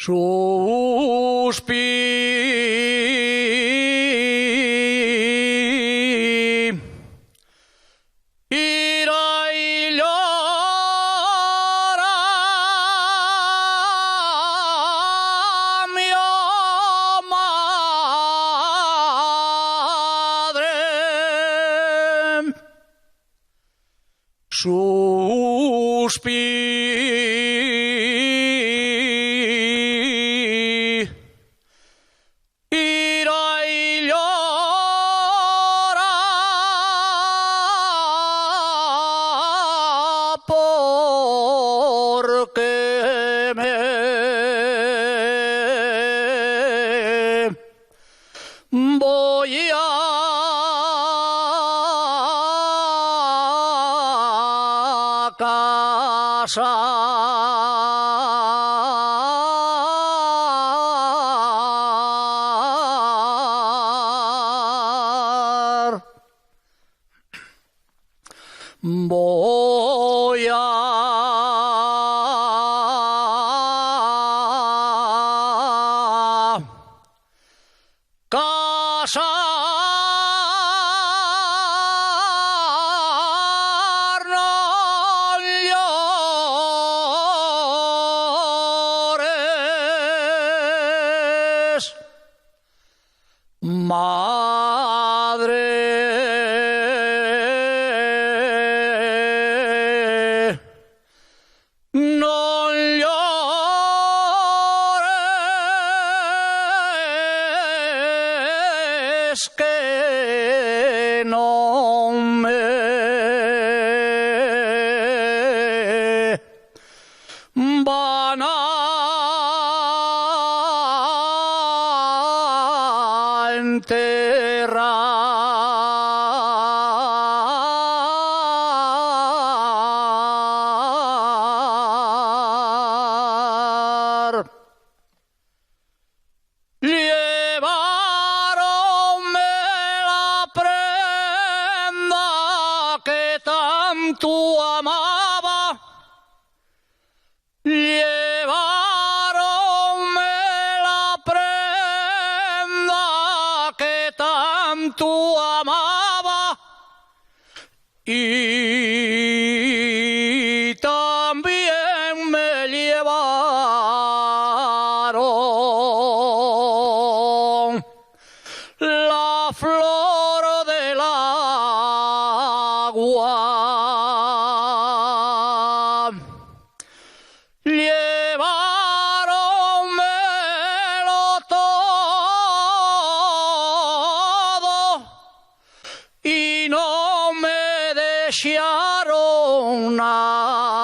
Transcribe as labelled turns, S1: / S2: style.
S1: Suspira y llora mi madre. Suspira y llora porque me voy a casar. Voy a casar, no llores, madre, no llores, que no me van a enterrar. Llevaronme la prenda que tanto amaba. Llevaronme la prenda que tanto amaba y también me llevaron la flor del agua. Llevaronmelo todo y no me dejaron nada.